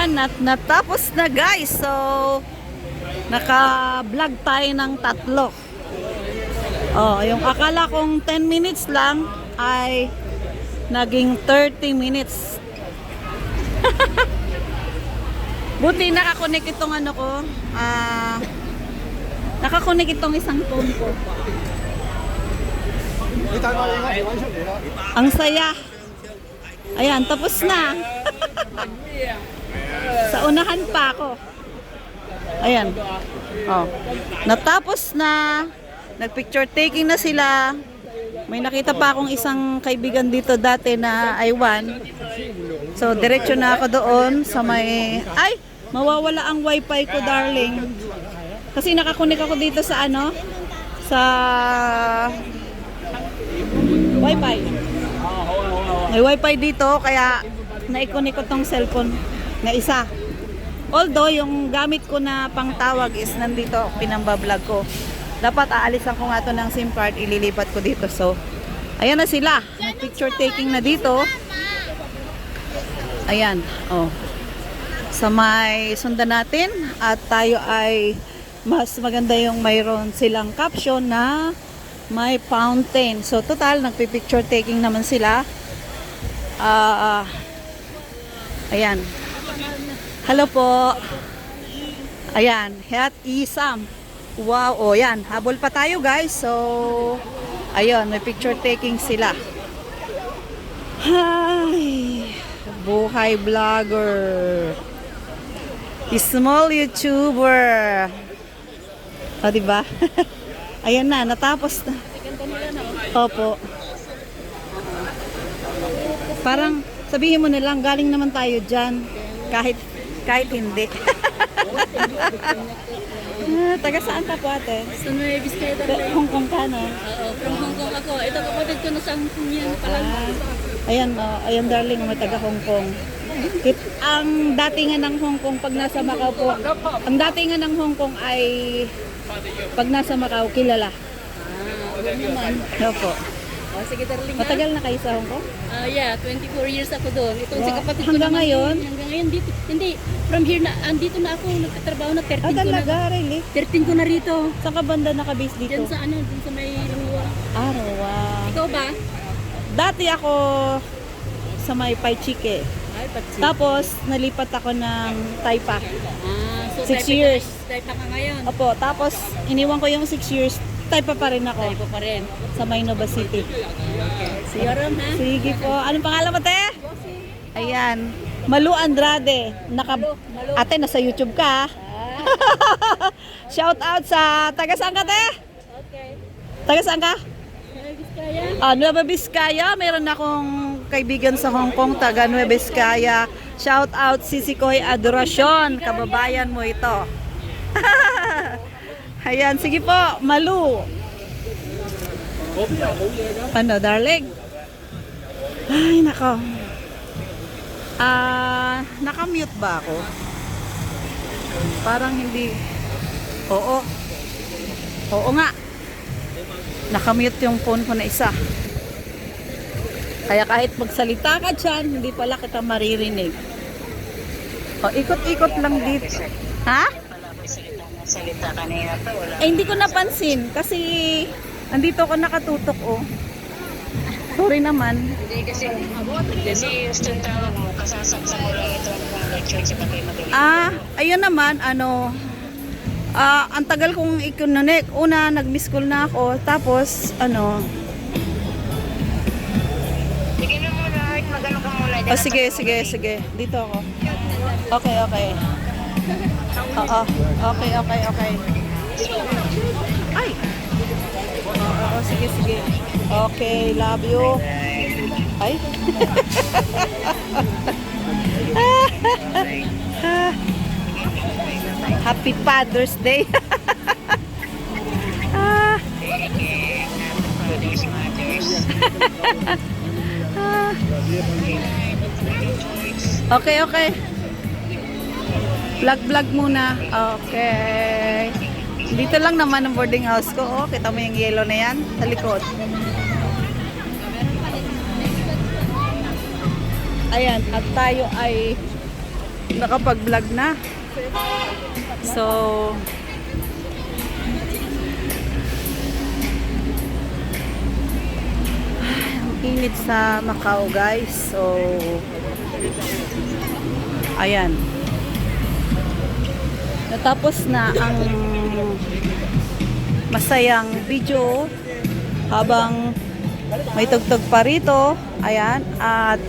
Ayan, natapos na guys. So, naka-vlog tayo ng tatlo. Oh, yung akala kong 10 minutes lang ay naging 30 minutes. Buti nakakonek itong ano ko. Nakakonek itong isang phone ko. Ang saya. Ayan, tapos na. Sa unahan pa ako. Ayan. Oh. Natapos na. Nagpicture taking na sila. May nakita pa akong isang kaibigan dito dati na Iwan. So, diretso na ako doon sa may... Ay! Mawawala ang wifi ko, darling. Kasi nakakunik ako dito sa ano? Sa... Wifi. May wifi dito, kaya naikunik ko tong cellphone na isa. Although, yung gamit ko na pangtawag is nandito, pinambablog ko. Dapat aalisan ko nga to ng SIM card, ililipat ko dito. So, ayan na sila. Picture taking na dito. Ayan, oh. Sa may sundan natin at tayo ay mas maganda yung mayroon silang caption na may fountain. So, total, nagpipicture taking naman sila. Ayan. Hello po. Ayan, Hat Isam. Wow, oh yan. Habol pa tayo guys. So, ayun, may picture taking sila. Hi. Buhay vlogger. Small YouTuber. O, diba? Ayan na, natapos na. Opo. Parang, sabihin mo na lang, galing naman tayo dyan. Kahit hindi. Taga saan ka po ate? Sa Nueva Vizcaya talaga. Hong Kong ka, no? Oo, from Hong Kong ako. Ito kapatid ko na sa Hong Kong yan pala. Ayan, ayan darling, may taga Hong Kong. Ang datingan ng Hong Kong pag nasa Macau po, ang datingan ng Hong Kong ay pag nasa Macau, kilala. Oo naman. Opo. Sige darling. Matagal na kayo sa Hong Kong? Yeah, 24 years ako doon. Itong si kapatid ko Hanggang naman, ngayon? Hanggang ngayon dito. Hindi, from here na, andito na ako, nagtatrabaho na 13 ko na. Talaga, really? 13 ko na rito. Saan ka banda nakabase dito? Diyan sa ano, dun sa may luwa. Wow. Ikaw ba? Dati ako sa may Paichike. Ay, patsi. Tapos, nalipat ako ng Taipa. So 6 years. Type na ka ngayon. Opo, tapos iniwan ko yung 6 years. Taipa pa rin ako. Type pa rin. Sa Maynova City. See you around, ha? Sige po. Anong pangalan mo, te? Ayan. Malu Andrade. Ate, nasa YouTube ka. Shout out sa taga saan ka, te? Okay. Taga saan ka? Nueva Vizcaya. Nueva Vizcaya. Meron akong kaibigan sa Hong Kong, taga Nueva Vizcaya. Shout out Sisikoy Adoracion. Kababayan mo ito. Ayan, sige po, Malu. Ano, darling? Ay, nako. Naka-mute ba ako? Parang hindi. Oo. Oo nga. Naka-mute yung phone ko na isa. Kaya kahit magsalita ka dyan, hindi pala kita maririnig. O, ikot-ikot lang dito. Ha? Salita kanina pa, wala. Hindi ko napansin kasi andito ako nakatutok, oh. Sorry naman. Hindi kasi gusto yung tawag mo, kasasaksa mo lang ito ang lecture sa kayo magaling. Ayun naman, ang tagal kong ikunonek. Una, nag-miss call na ako. Tapos, Bigyan mo muna, Art, mag-ano ka muna. sige. Dito ako. Okay. Oo. Okay. Ay! Oo, sige. Okay, love you. Ay! Happy Father's Day! Fathers, mothers. Okay. Vlog muna. Okay. Dito lang naman ang boarding house ko. Oh, kita mo yung yellow na yan sa likod. Ayan, at tayo ay nakapag-vlog na. So, ang init sa Macau, guys. So, ayan. Natapos na ang masayang video habang may tugtog pa rito. Ayan. At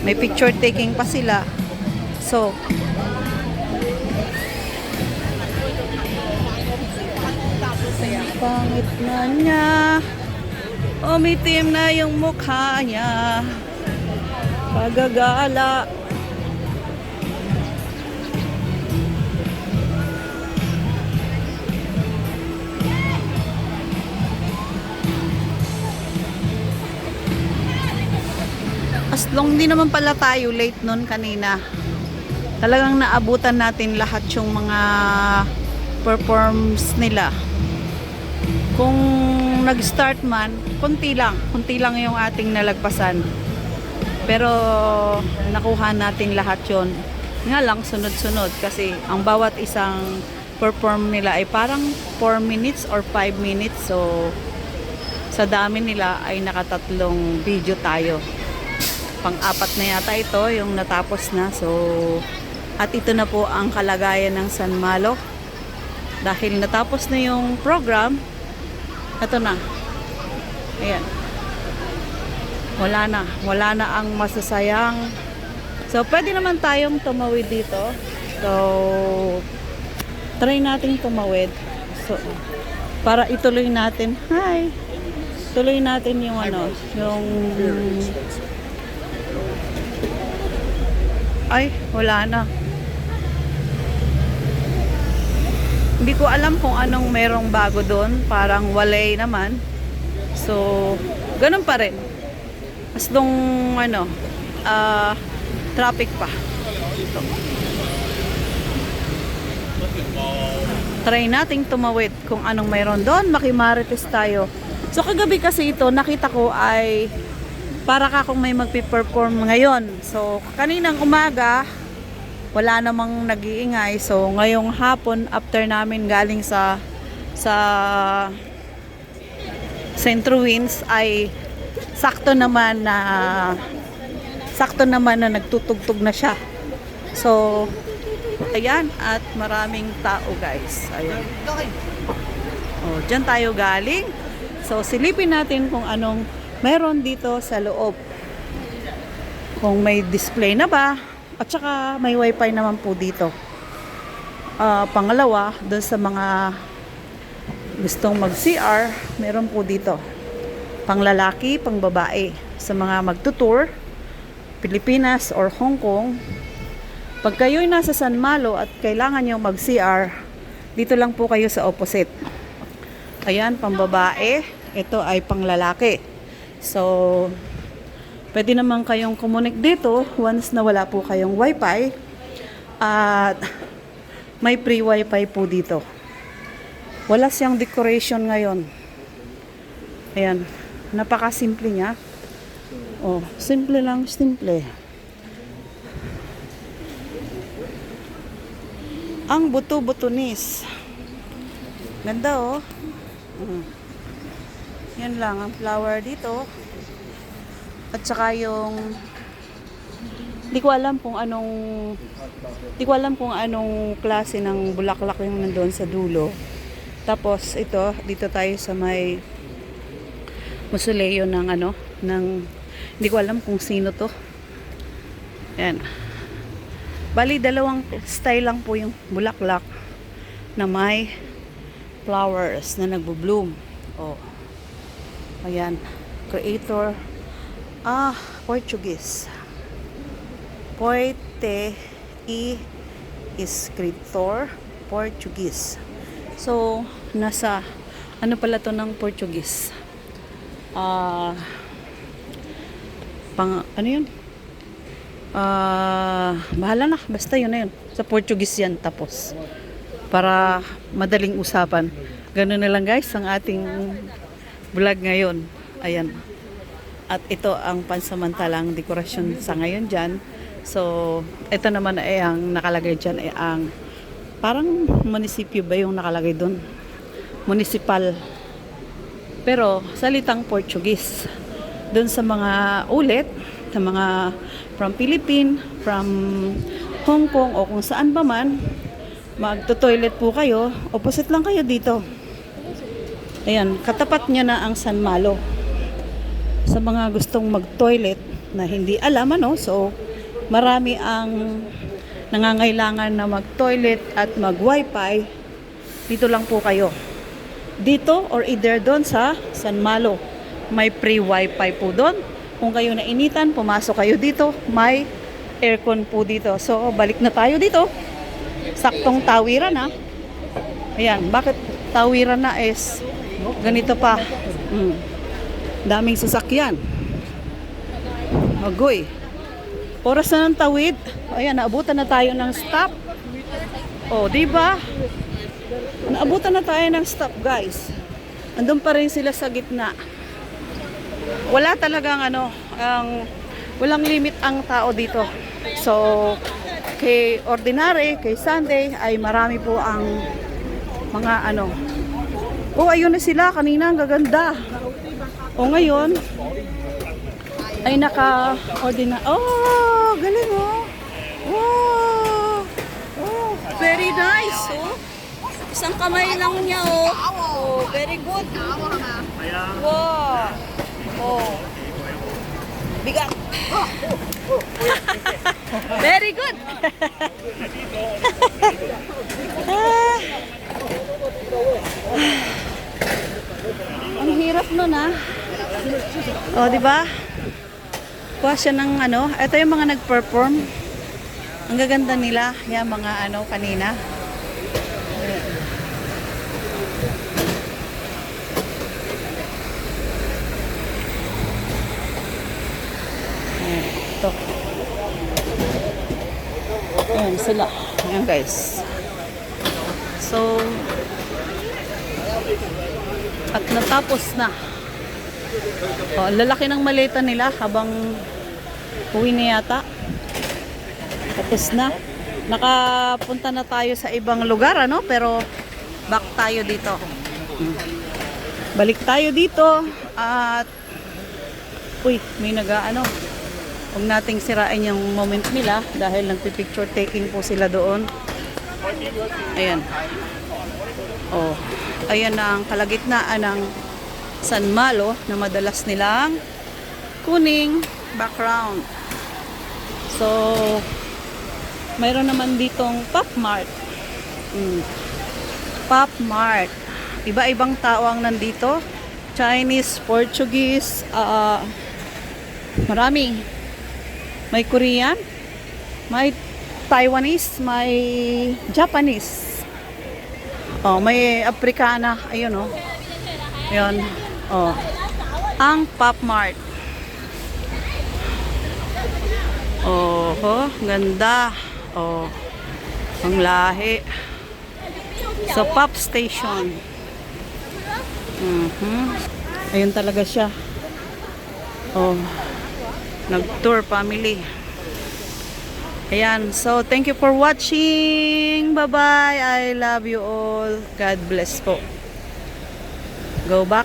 may picture taking pa sila. So, pangit na niya. Umitim na yung mukha niya. Pagagala. As long di naman pala tayo late nun kanina. Talagang naabutan natin lahat yung mga performs nila. Kung nag-start man, kunti lang yung ating nalagpasan. Pero nakuha natin lahat yon. Nga lang sunod-sunod kasi ang bawat isang perform nila ay parang 4 minutes or 5 minutes. So sa dami nila ay nakatatlong video tayo. Pang-apat na yata ito yung natapos na. So, at ito na po ang kalagayan ng San Malo. Dahil natapos na yung program, ito na. Ayan. Wala na ang masasayang. So, pwede naman tayong tumawid dito. So, try natin tumawid. So, para ituloy natin. Hi! Tuloy natin yung yung ay, wala na. Hindi ko alam kung anong merong bago doon. Parang walay naman. So, ganun pa rin. As long, traffic pa. So, try nating tumawid kung anong mayroon doon. Makimarites tayo. So, kagabi kasi ito, nakita ko ay para ka kung may magpiperform ngayon. So, kaninang umaga, wala namang nag-iingay. So, ngayong hapon, after namin galing sa Centro Winds, ay sakto naman na nagtutugtog na siya. So, ayan. At maraming tao, guys. Ayan. O, dyan tayo galing. So, silipin natin kung anong meron dito sa loob. Kung may display na ba. At saka may wifi naman po dito. Pangalawa, doon sa mga gustong mag-CR, meron po dito. Panglalaki, pangbabae. Sa mga magtutour, Pilipinas or Hong Kong, pag kayo'y nasa San Malo at kailangan nyo mag-CR, dito lang po kayo sa opposite. Ayan, pangbabae. Ito ay panglalaki. So, pwede naman kayong connect dito once na wala po kayong wifi. At may free wifi po dito. Wala siyang decoration ngayon. Ayan. Napaka-simple niya. Oh, simple lang, simple. Ang buto-butunis. Ganda oh. Yan lang ang flower dito. At saka yung di ko alam kung anong klase ng bulaklak yung nandoon sa dulo. Tapos ito, dito tayo sa may mausoleo ng hindi ko alam kung sino to. Yan. Bali, dalawang style lang po yung bulaklak na may flowers na nagbo-bloom. Oh. Ayan. Creator. Portuguese. Poete e escritor. Portuguese. So, nasa ano pala to ng Portuguese? Ano yun? Bahala na. Basta yun na yun. Sa Portuguese yan. Tapos. Para madaling usapan. Ganun na lang guys ang ating vlog ngayon. Ayan. At ito ang pansamantalang dekorasyon sa ngayon dyan. So, ito naman ay ang nakalagay dyan ay ang parang munisipyo ba yung nakalagay doon? Municipal. Pero salitang Portuguese. Doon sa mga ulit, sa mga from Philippines, from Hong Kong o kung saan pa man, magto-toilet po kayo, opposite lang kayo dito. Ayan, katapat niya na ang San Malo. Sa mga gustong mag-toilet na hindi alam ano, so marami ang nangangailangan na mag-toilet at mag-wifi, dito lang po kayo. Dito or either doon sa San Malo. May free wifi po doon. Kung kayo nainitan, pumasok kayo dito. May aircon po dito. So, balik na tayo dito. Saktong tawiran ha. Ayan, bakit tawiran na is ganito pa. Daming sasakyan. Agoy. Oras na ng tawid. Ayan, naabutan na tayo ng stop. Oh, di ba? Naabutan na tayo ng stop, guys. Andun pa rin sila sa gitna. Wala talagang walang limit ang tao dito. So, kay ordinary, kay Sunday ay marami po ang mga Oh, ayun na sila kanina, ang gaganda. O ngayon ay naka-ordinary. Oh, galing oh. Wow. Oh, very nice oh. Isang kamay lang niya oh. Oh, very good. Wow. Oh. Bigat. Very good. Ang hirap nun ah. Oh, di ba? Kuha siya ng ito yung mga nag-perform. Ang gaganda nila, yung mga kanina. Ito. Ayan sila. Ayan guys. So, at natapos na. Oh, lalaki ng maleta nila habang uwi na yata. Tapos na. Nakapunta na tayo sa ibang lugar, pero back tayo dito. Balik tayo dito at may huwag nating sirain yung moment nila dahil nagpipicture taking po sila doon. Ayan. Oh, ayan na ang kalagitnaan ng San Malo na madalas nilang kuning background. So, mayroon naman ditong Pop Mart. Pop Mart. Iba-ibang tao ang nandito. Chinese, Portuguese, marami. May Korean, may Taiwanese, may Japanese. Oh, may Africana, ayun oh. Ayun. Oh. Ang Pop Mart. Oh, ganda. Oh. Ang lahi. So Pop Station. Ayun talaga siya. Oh. Nag-tour family. Ayan. So, thank you for watching. Bye-bye. I love you all. God bless po. Go back.